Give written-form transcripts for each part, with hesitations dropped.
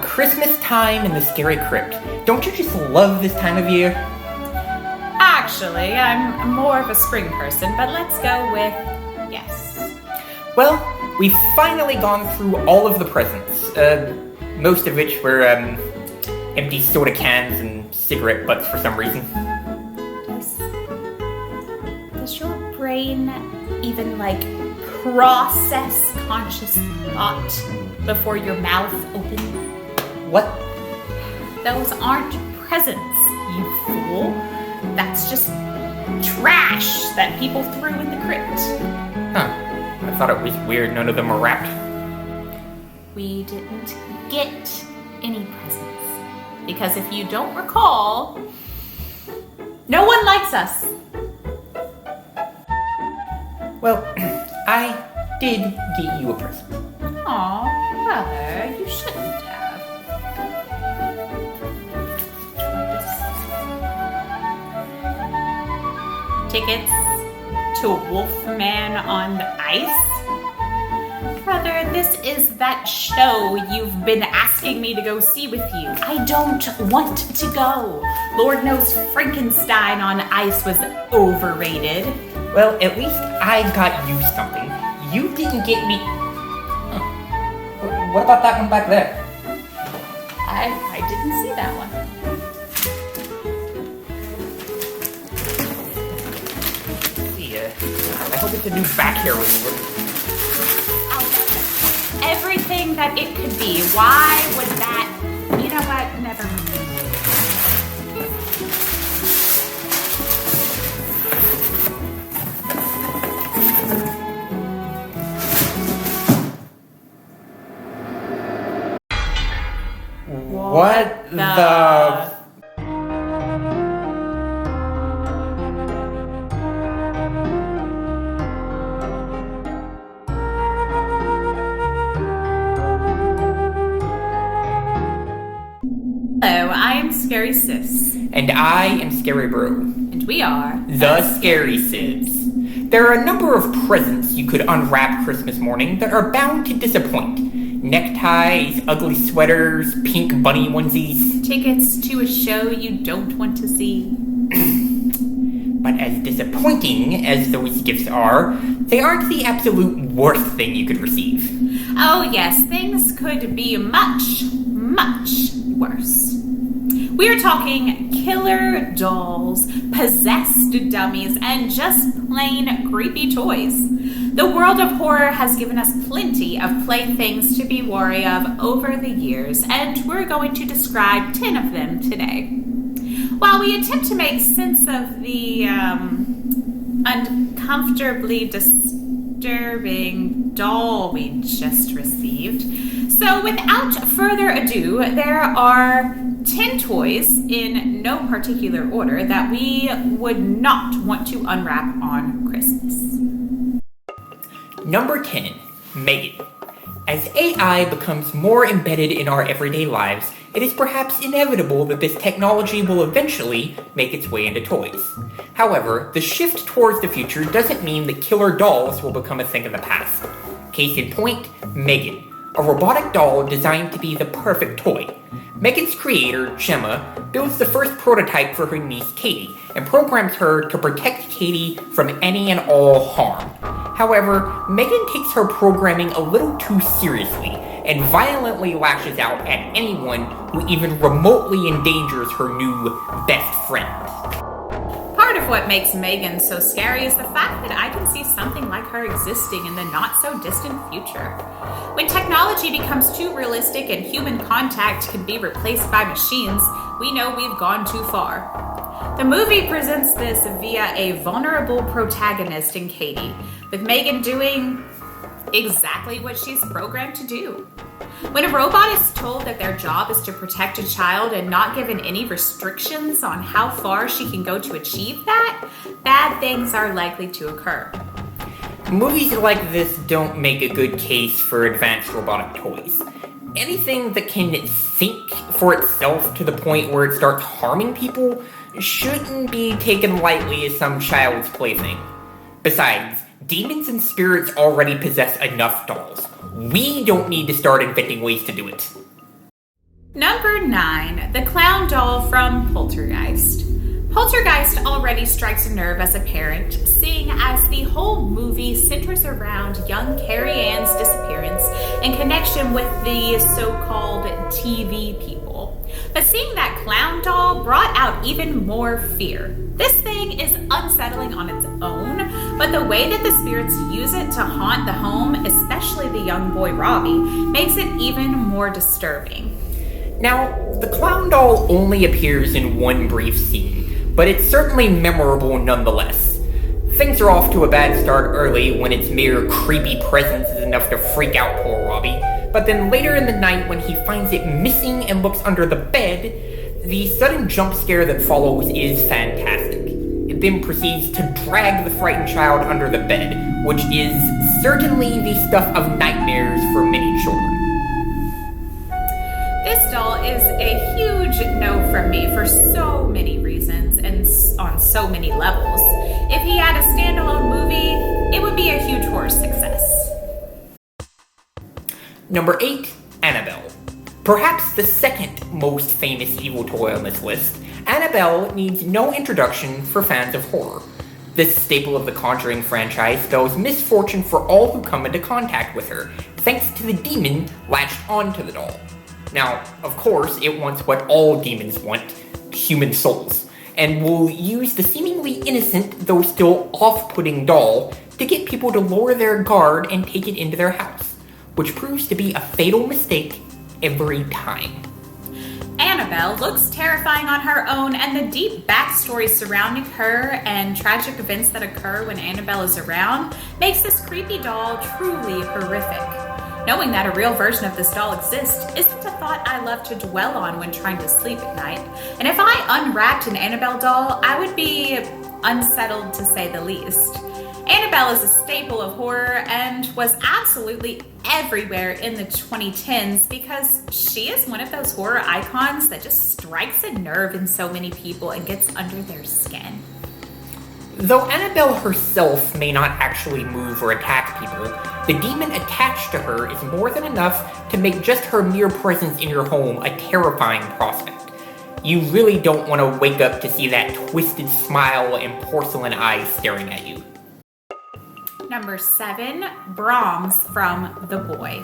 Christmas time in the Scary Crypt. Don't you just love this time of year? Actually, I'm more of a spring person, but let's go with yes. Well, we've finally gone through all of the presents, most of which were, empty soda cans and cigarette butts for some reason. Does your brain even, process conscious thought before your mouth opens? What? Those aren't presents, you fool. That's just trash that people threw in the crypt. Huh. I thought it was weird none of them were wrapped. We didn't get any presents. Because if you don't recall, no one likes us. Well, I did get you a present. Aw, brother, you shouldn't have. Tickets to Wolfman on the Ice? Brother, this is that show you've been asking me to go see with you. I don't want to go. Lord knows Frankenstein on Ice was overrated. Well, at least I got you something. You didn't get me... What about that one back there? I didn't see that one. I hope it's a new back hair remover. Everything that it could be. Why would that... You know what? Never mind. What the... Hello, I am Scary Sis. And I am Scary Bro. And we are... The Scary Sibs. There are a number of presents you could unwrap Christmas morning that are bound to disappoint. Neckties, ugly sweaters, pink bunny onesies. Tickets to a show you don't want to see. But as disappointing as those gifts are, they aren't the absolute worst thing you could receive. Oh yes, things could be much, much worse. We're talking killer dolls, possessed dummies, and just plain creepy toys. The world of horror has given us plenty of playthings to be wary of over the years, and we're going to describe 10 of them today. While we attempt to make sense of the uncomfortably disturbing doll we just received. So without further ado, there are 10 toys in no particular order that we would not want to unwrap on Christmas. Number 10, Megan. As AI becomes more embedded in our everyday lives, it is perhaps inevitable that this technology will eventually make its way into toys. However, the shift towards the future doesn't mean that killer dolls will become a thing of the past. Case in point, Megan, a robotic doll designed to be the perfect toy. Megan's creator, Gemma, builds the first prototype for her niece Katie and programs her to protect Katie from any and all harm. However, Megan takes her programming a little too seriously and violently lashes out at anyone who even remotely endangers her new best friend. Part of what makes Megan so scary is the fact that I can see something like her existing in the not-so-distant future. When technology becomes too realistic and human contact can be replaced by machines, we know we've gone too far. The movie presents this via a vulnerable protagonist in Katie, with Megan doing exactly what she's programmed to do. When a robot is told that their job is to protect a child and not given any restrictions on how far she can go to achieve that, bad things are likely to occur. Movies like this don't make a good case for advanced robotic toys. Anything that can think for itself to the point where it starts harming people shouldn't be taken lightly as some child's plaything. Besides, demons and spirits already possess enough dolls. We don't need to start inventing ways to do it. Number 9, the clown doll from Poltergeist. Poltergeist already strikes a nerve as a parent, seeing as the whole movie centers around young Carrie Ann's disappearance in connection with the so-called TV people. But seeing that clown doll brought out even more fear. This thing is unsettling on its own, but the way that the spirits use it to haunt the home, especially the young boy Robbie, makes it even more disturbing. Now, the clown doll only appears in one brief scene, but it's certainly memorable nonetheless. Things are off to a bad start early when its mere creepy presence is enough to freak out poor Robbie, but then later in the night when he finds it missing and looks under the bed, the sudden jump scare that follows is fantastic. It then proceeds to drag the frightened child under the bed, which is certainly the stuff of nightmares for many children. This doll is a huge no from me for so many reasons and on so many levels. If he had a standalone movie, it would be a huge horror success. Number 8, Annabelle. Perhaps the second most famous evil toy on this list, Annabelle needs no introduction for fans of horror. This staple of the Conjuring franchise spells misfortune for all who come into contact with her, thanks to the demon latched onto the doll. Now, of course, it wants what all demons want, human souls, and will use the seemingly innocent, though still off-putting doll to get people to lower their guard and take it into their house, which proves to be a fatal mistake every time. Annabelle looks terrifying on her own, and the deep backstory surrounding her and tragic events that occur when Annabelle is around makes this creepy doll truly horrific. Knowing that a real version of this doll exists isn't a thought I love to dwell on when trying to sleep at night. And if I unwrapped an Annabelle doll, I would be unsettled to say the least. Annabelle is a staple of horror and was absolutely everywhere in the 2010s because she is one of those horror icons that just strikes a nerve in so many people and gets under their skin. Though Annabelle herself may not actually move or attack people, the demon attached to her is more than enough to make just her mere presence in your home a terrifying prospect. You really don't want to wake up to see that twisted smile and porcelain eyes staring at you. Number 7, Brahms from The Boy.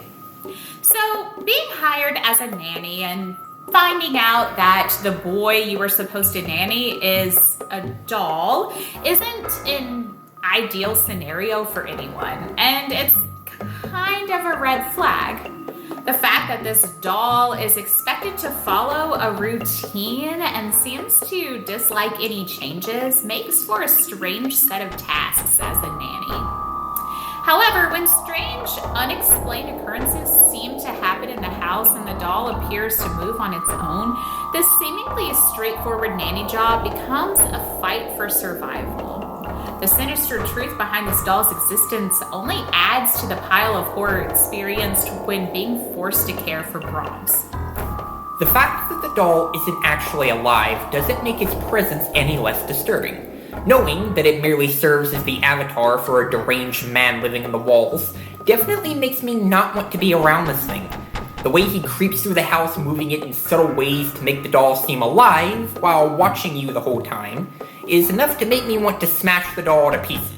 So, being hired as a nanny and finding out that the boy you were supposed to nanny is a doll isn't an ideal scenario for anyone, and it's kind of a red flag. The fact that this doll is expected to follow a routine and seems to dislike any changes makes for a strange set of tasks as a nanny. However, when strange, unexplained occurrences seem to happen in the house and the doll appears to move on its own, the seemingly straightforward nanny job becomes a fight for survival. The sinister truth behind this doll's existence only adds to the pile of horror experienced when being forced to care for Brahms. The fact that the doll isn't actually alive doesn't make its presence any less disturbing. Knowing that it merely serves as the avatar for a deranged man living in the walls definitely makes me not want to be around this thing. The way he creeps through the house, moving it in subtle ways to make the doll seem alive while watching you the whole time, is enough to make me want to smash the doll to pieces.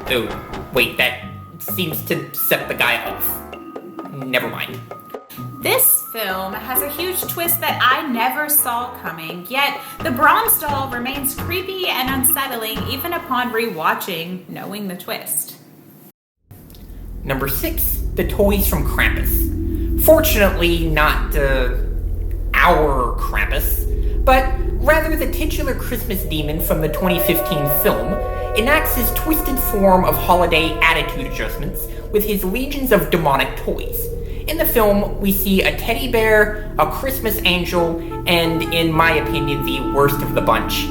Oh, wait, that seems to set the guy off. Never mind. This film has a huge twist that I never saw coming, yet the Brahms doll remains creepy and unsettling even upon rewatching, knowing the twist. Number 6, the toys from Krampus. Fortunately, not our Krampus, but rather the titular Christmas demon from the 2015 film enacts his twisted form of holiday attitude adjustments with his legions of demonic toys. In the film, we see a teddy bear, a Christmas angel, and, in my opinion, the worst of the bunch,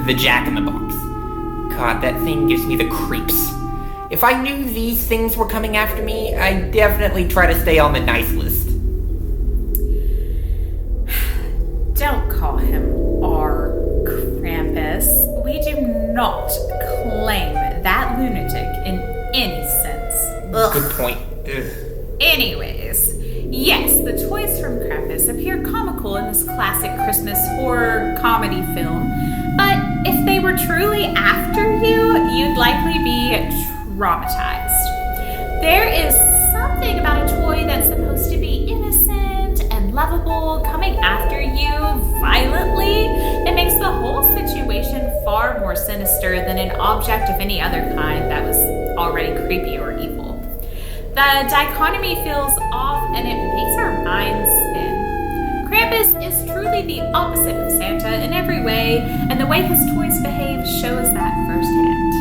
the Jack-in-the-Box. God, that thing gives me the creeps. If I knew these things were coming after me, I'd definitely try to stay on the nice list. Don't call him our Krampus. We do not claim that lunatic in any sense. Ugh. Good point. Ugh. Anyways, Yes, the toys from Krampus appear comical in this classic Christmas horror comedy film, but if they were truly after you, you'd likely be traumatized. There is something about a toy that's supposed to be innocent and lovable coming after you violently. It makes the whole situation far more sinister than an object of any other kind that was already creepy or evil. The dichotomy feels off and it makes our minds spin. Krampus is truly the opposite of Santa in every way, and the way his toys behave shows that firsthand.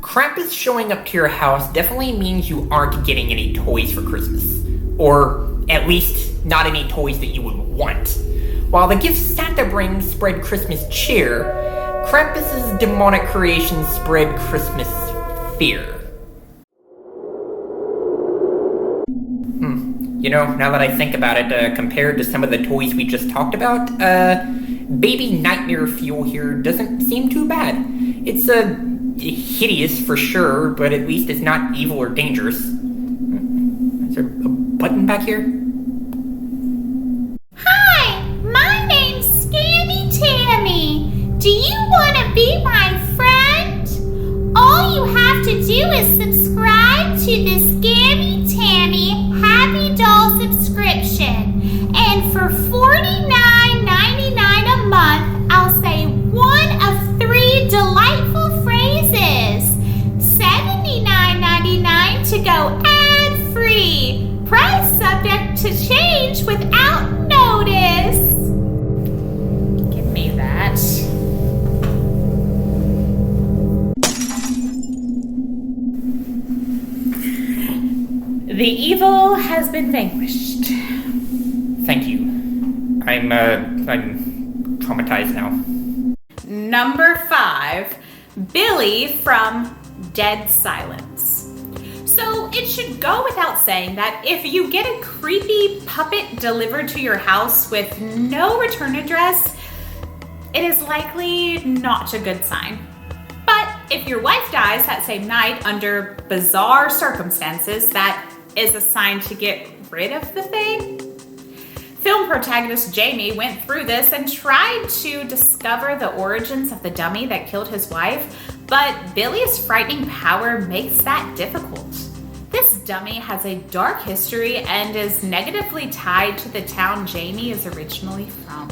Krampus showing up to your house definitely means you aren't getting any toys for Christmas. Or at least not any toys that you would want. While the gifts Santa brings spread Christmas cheer, Krampus's demonic creations spread Christmas fear. You know, now that I think about it, compared to some of the toys we just talked about, baby nightmare fuel here doesn't seem too bad. It's hideous for sure, but at least it's not evil or dangerous. Is there a button back here? Hi, my name's Scammy Tammy. Do you want to be my friend? All you have to do is subscribe to the Scammy Tammy Happy Doll subscription. And for $49.99 a month, I'll say one of 3 delightful phrases. $79.99 to go ad-free. Price subject to change without notice. Give me that. The evil has been vanquished. Thank you. I'm traumatized now. Number 5, Billy from Dead Silence. So it should go without saying that if you get a creepy puppet delivered to your house with no return address, it is likely not a good sign. But if your wife dies that same night under bizarre circumstances, that is a sign to get rid of the thing. Film protagonist Jamie went through this and tried to discover the origins of the dummy that killed his wife, but Billy's frightening power makes that difficult. This dummy has a dark history and is negatively tied to the town Jamie is originally from.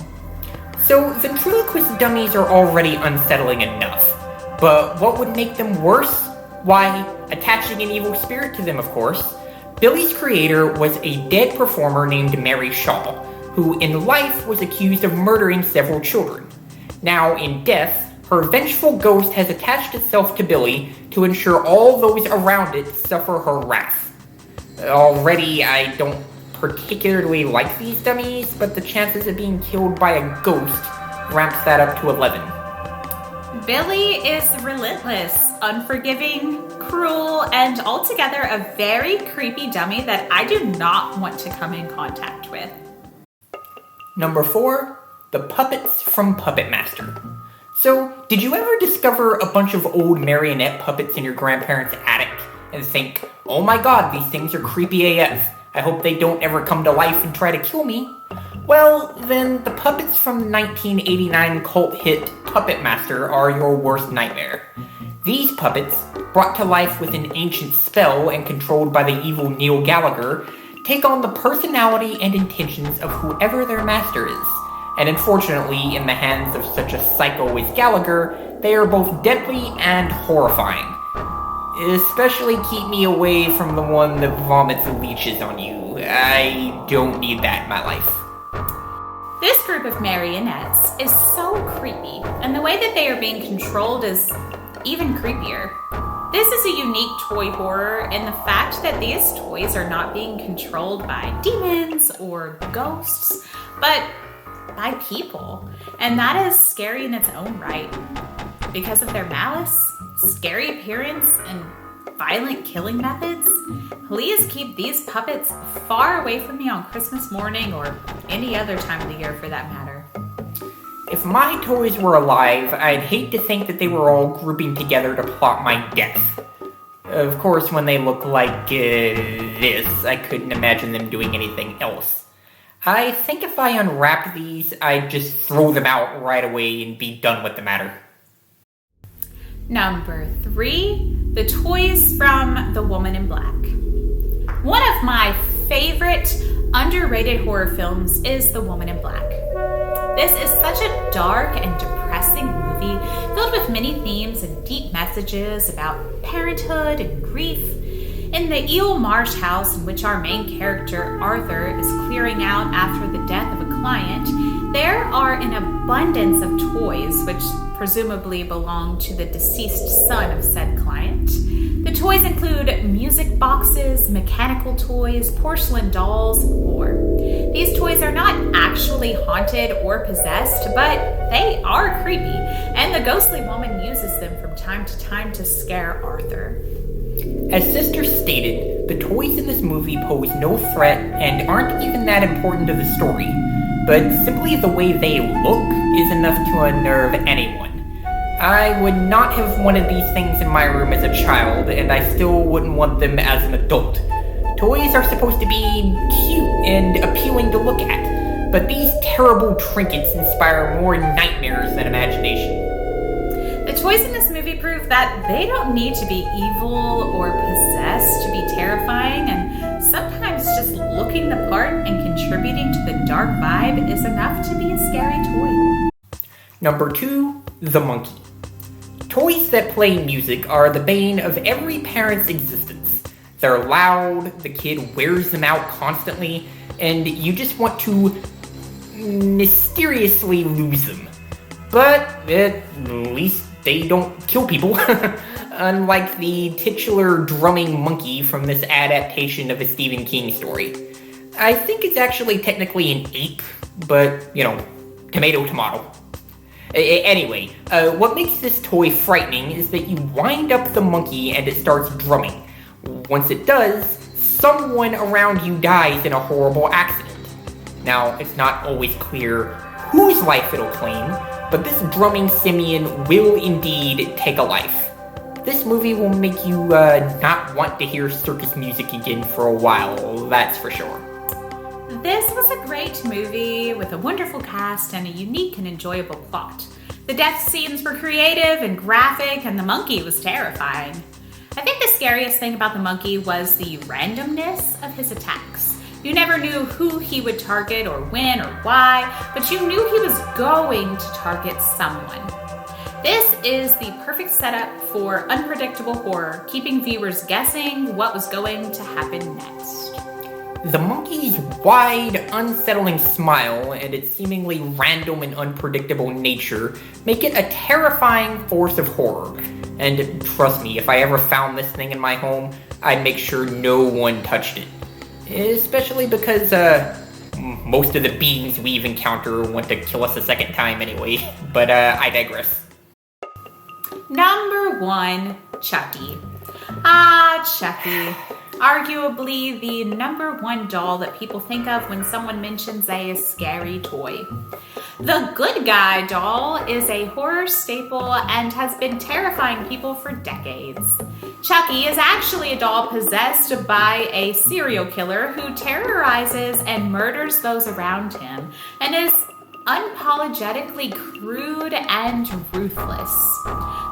So, ventriloquist dummies are already unsettling enough. But what would make them worse? Why, attaching an evil spirit to them, of course. Billy's creator was a dead performer named Mary Shaw, who in life was accused of murdering several children. Now, in death, her vengeful ghost has attached itself to Billy to ensure all those around it suffer her wrath. Already, I don't particularly like these dummies, but the chances of being killed by a ghost ramps that up to 11. Billy is relentless, unforgiving, cruel, and altogether a very creepy dummy that I do not want to come in contact with. Number 4, the puppets from Puppet Master. So, did you ever discover a bunch of old marionette puppets in your grandparents' attic and think, oh my god, these things are creepy AF. I hope they don't ever come to life and try to kill me? Well, then the puppets from the 1989 cult hit Puppet Master are your worst nightmare. These puppets, brought to life with an ancient spell and controlled by the evil Neil Gallagher, take on the personality and intentions of whoever their master is. And unfortunately, in the hands of such a psycho as Gallagher, they are both deadly and horrifying. Especially keep me away from the one that vomits leeches on you. I don't need that in my life. This group of marionettes is so creepy, and the way that they are being controlled is even creepier. This is a unique toy horror in the fact that these toys are not being controlled by demons or ghosts, but by people. And that is scary in its own right. Because of their malice, scary appearance, and violent killing methods, please keep these puppets far away from me on Christmas morning or any other time of the year for that matter. If my toys were alive, I'd hate to think that they were all grouping together to plot my death. Of course, when they look like this, I couldn't imagine them doing anything else. I think if I unwrap these, I'd just throw them out right away and be done with the matter. Number 3, the toys from The Woman in Black. One of my favorite underrated horror films is The Woman in Black. This is such a dark and depressing movie filled with many themes and deep messages about parenthood and grief. In the Eel Marsh house in which our main character, Arthur, is clearing out after the death of a client, there are an abundance of toys which presumably belong to the deceased son of said client. The toys include music boxes, mechanical toys, porcelain dolls, and more. These toys are not actually haunted or possessed, but they are creepy, and the ghostly woman uses them from time to time to scare Arthur. As Sister stated, the toys in this movie pose no threat and aren't even that important to the story, but simply the way they look is enough to unnerve anyone. I would not have wanted these things in my room as a child, and I still wouldn't want them as an adult. Toys are supposed to be cute and appealing to look at, but these terrible trinkets inspire more nightmares than imagination. The toys in this movie prove that they don't need to be evil or possessed to be terrifying, and sometimes just looking the part and contributing to the dark vibe is enough to be a scary toy. Number 2, the monkey. Toys that play music are the bane of every parent's existence. They're loud, the kid wears them out constantly, and you just want to mysteriously lose them. But at least they don't kill people, unlike the titular drumming monkey from this adaptation of a Stephen King story. I think it's actually technically an ape, but, tomato, tomato. Anyway, what makes this toy frightening is that you wind up the monkey and it starts drumming. Once it does, someone around you dies in a horrible accident. Now, it's not always clear whose life it'll claim, but this drumming simian will indeed take a life. This movie will make you not want to hear circus music again for a while, that's for sure. This was a great movie with a wonderful cast and a unique and enjoyable plot. The death scenes were creative and graphic, and the monkey was terrifying. I think the scariest thing about the monkey was the randomness of his attacks. You never knew who he would target or when or why, but you knew he was going to target someone. This is the perfect setup for unpredictable horror, keeping viewers guessing what was going to happen next. The monkey's wide, unsettling smile and its seemingly random and unpredictable nature make it a terrifying force of horror. And trust me, if I ever found this thing in my home, I'd make sure no one touched it. Especially because, most of the beings we've encountered want to kill us a second time anyway. But, I digress. Number 1, Chucky. Chucky. Arguably the number 1 doll that people think of when someone mentions a scary toy. The Good Guy doll is a horror staple and has been terrifying people for decades. Chucky is actually a doll possessed by a serial killer who terrorizes and murders those around him and is unapologetically crude and ruthless.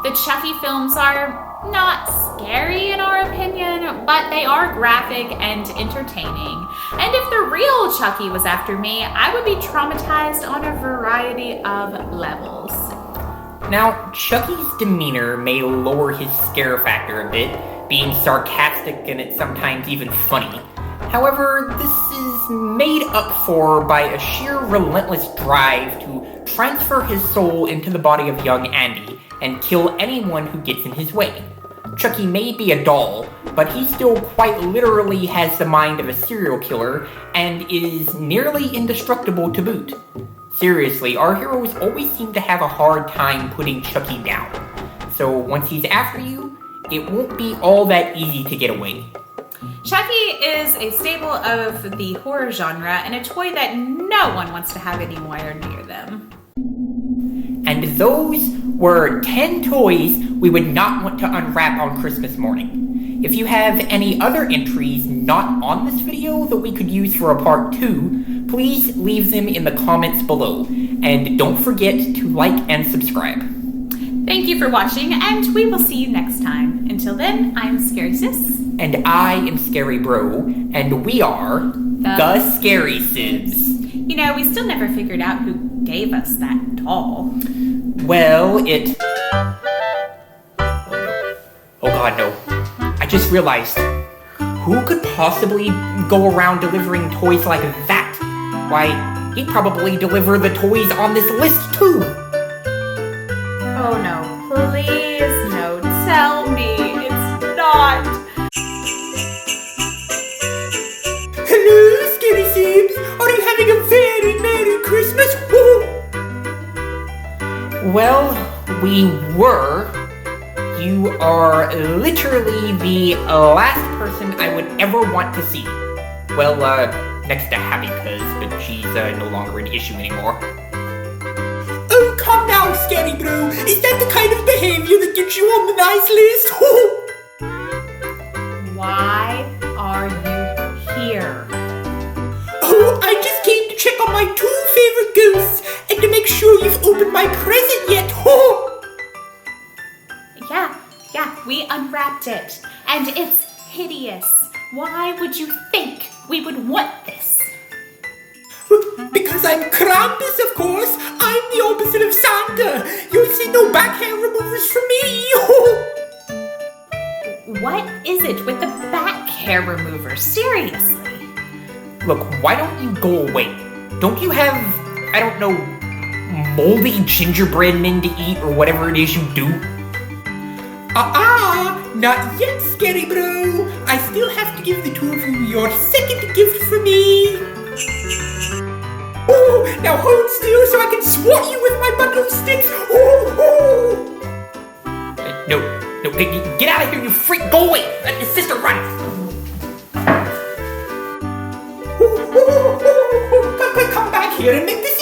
The Chucky films are not scary in our opinion, but they are graphic and entertaining. And if the real Chucky was after me, I would be traumatized on a variety of levels. Now, Chucky's demeanor may lower his scare factor a bit, being sarcastic and it's sometimes even funny. However, this is made up for by a sheer relentless drive to transfer his soul into the body of young Andy and kill anyone who gets in his way. Chucky may be a doll, but he still quite literally has the mind of a serial killer and is nearly indestructible to boot. Seriously, our heroes always seem to have a hard time putting Chucky down. So once he's after you, it won't be all that easy to get away. Chucky is a staple of the horror genre and a toy that no one wants to have anywhere near them. And those were 10 toys we would not want to unwrap on Christmas morning. If you have any other entries not on this video that we could use for a part 2, please leave them in the comments below. And don't forget to like and subscribe. Thank you for watching, and we will see you next time. Until then, I'm Scary Sis. And I am Scary Bro, and we are the Scary Sibs. You know, we still never figured out who gave us that doll. Well, Oh god, no. I just realized, who could possibly go around delivering toys like that? Why, he'd probably deliver the toys on this list too! Oh no, please, no, tell me it's not. Hello, Scary Sibs! Are you having a very Merry Christmas? Well, we were. You are literally the last person I would ever want to see. Well, next to Happy Cuz, but she's no longer an issue anymore. Oh, calm down, Scary Bro. Is that the kind of behavior that gets you on the nice list? Why are you here? Oh, I just came to check on my 2 favorite ghosts and to make sure you've opened my present yet. Yeah, we unwrapped it, and it's hideous. Why would you think we would want this? Because I'm Krampus, of course. I'm the opposite of Santa. You'll see no back hair removers from me. What is it with the back hair remover? Seriously? Look, why don't you go away? Don't you have, I don't know, moldy gingerbread men to eat or whatever it is you do? Not yet, Scary Bro. I still have to give the 2 of you your second gift for me. Oh, now hold still so I can swat you with my bundle of sticks. No, get out of here, you freak. Go away. Let your sister run. Come back here and make this